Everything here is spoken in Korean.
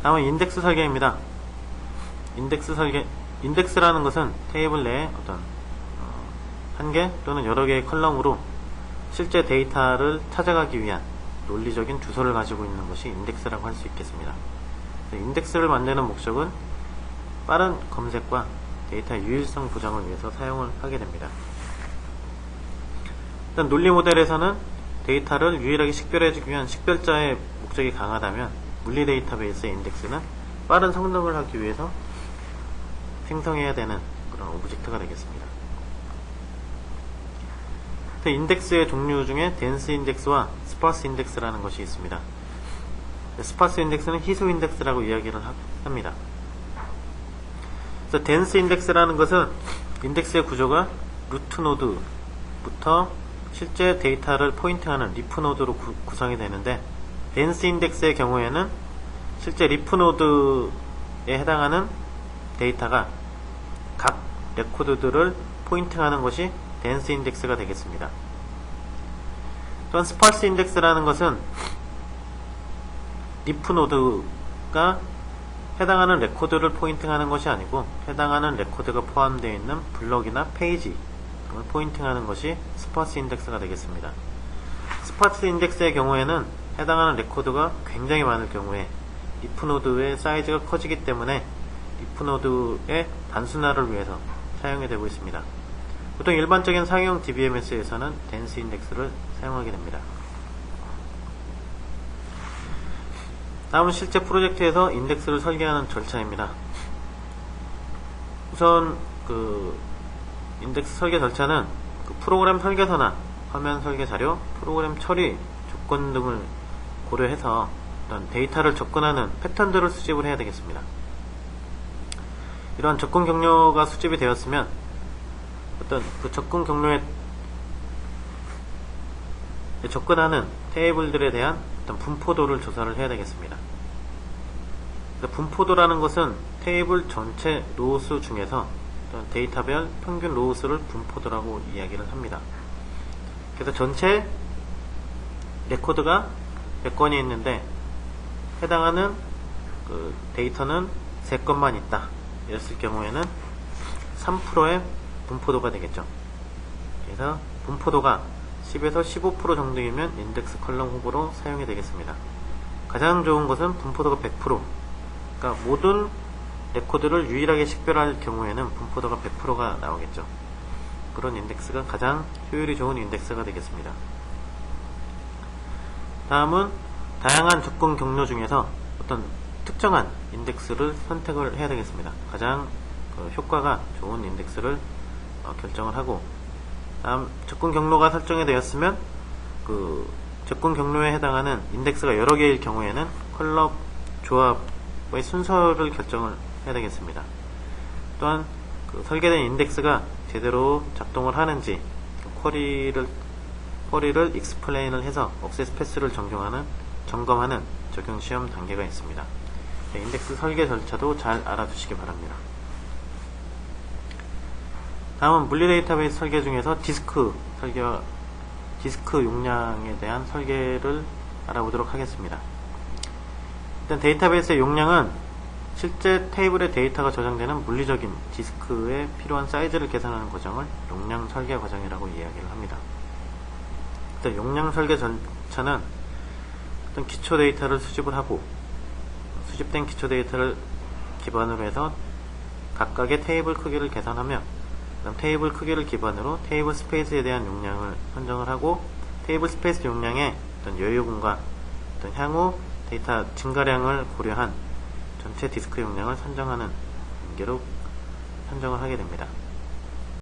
다음은 인덱스 설계입니다. 인덱스라는 것은 테이블 내에 어떤 한 개 또는 여러 개의 컬럼으로 실제 데이터를 찾아가기 위한 논리적인 주소를 가지고 있는 것이 인덱스라고 할 수 있겠습니다. 인덱스를 만드는 목적은 빠른 검색과 데이터 유일성 보장을 위해서 사용을 하게 됩니다. 일단 논리 모델에서는 데이터를 유일하게 식별해주기 위한 식별자의 목적이 강하다면 물리 데이터베이스의 인덱스는 빠른 성능을 하기 위해서 생성해야 되는 그런 오브젝트가 되겠습니다. 인덱스의 종류 중에 덴스 인덱스와 스파스 인덱스라는 것이 있습니다. 스파스 인덱스는 희소 인덱스라고 이야기를 합니다. 그래서 덴스 인덱스라는 것은 인덱스의 구조가 루트 노드부터 실제 데이터를 포인팅하는 리프 노드로 구성이 되는데, 덴스 인덱스의 경우에는 실제 리프 노드에 해당하는 데이터가 각 레코드들을 포인팅하는 것이 덴스 인덱스가 되겠습니다. 또한 스파스 인덱스라는 것은 리프 노드가 해당하는 레코드를 포인팅하는 것이 아니고 해당하는 레코드가 포함되어 있는 블럭이나 페이지를 포인팅하는 것이 스파스 인덱스가 되겠습니다. 스파스 인덱스의 경우에는 해당하는 레코드가 굉장히 많을 경우에 리프 노드의 사이즈가 커지기 때문에 리프 노드의 단순화를 위해서 사용이 되고 있습니다. 보통 일반적인 상용 DBMS에서는 덴스 인덱스를 사용하게 됩니다. 다음은 실제 프로젝트에서 인덱스를 설계하는 절차입니다. 우선 인덱스 설계 절차는 프로그램 설계서나 화면 설계 자료, 프로그램 처리 조건 등을 고려해서 어떤 데이터를 접근하는 패턴들을 수집을 해야 되겠습니다. 이러한 접근 경로가 수집이 되었으면 어떤 그 접근 경로에 접근하는 테이블들에 대한 어떤 분포도를 조사를 해야 되겠습니다. 분포도라는 것은 테이블 전체 로우수 중에서 어떤 데이터별 평균 로우수를 분포도라고 이야기를 합니다. 그래서 전체 레코드가 100건이 있는데 해당하는 그 데이터는 3건만 있다 이랬을 경우에는 3%의 분포도가 되겠죠. 그래서 분포도가 10에서 15% 정도이면 인덱스 컬럼 후보로 사용이 되겠습니다. 가장 좋은 것은 분포도가 100%, 그러니까 모든 레코드를 유일하게 식별할 경우에는 분포도가 100%가 나오겠죠. 그런 인덱스가 가장 효율이 좋은 인덱스가 되겠습니다. 다음은 다양한 접근 경로 중에서 어떤 특정한 인덱스를 선택을 해야 되겠습니다. 가장 효과가 좋은 인덱스를 결정을 하고, 다음 접근 경로가 설정이 되었으면 그 접근 경로에 해당하는 인덱스가 여러 개일 경우에는 컬럼 조합의 순서를 결정을 해야 되겠습니다. 또한 설계된 인덱스가 제대로 작동을 하는지 쿼리를 익스플레인을 해서 억세스 패스를 점검하는 적용 시험 단계가 있습니다. 인덱스 설계 절차도 잘 알아두시기 바랍니다. 다음은 물리 데이터베이스 설계 중에서 디스크 용량에 대한 설계를 알아보도록 하겠습니다. 일단 데이터베이스의 용량은 실제 테이블에 데이터가 저장되는 물리적인 디스크에 필요한 사이즈를 계산하는 과정을 용량 설계 과정이라고 이야기를 합니다. 일단 용량 설계 절차는 어떤 기초 데이터를 수집을 하고, 수집된 기초 데이터를 기반으로 해서 각각의 테이블 크기를 계산하며, 그다음 테이블 크기를 기반으로 테이블 스페이스에 대한 용량을 선정을 하고, 테이블 스페이스 용량에 어떤 여유분과 어떤 향후 데이터 증가량을 고려한 전체 디스크 용량을 선정하는 단계로 선정을 하게 됩니다.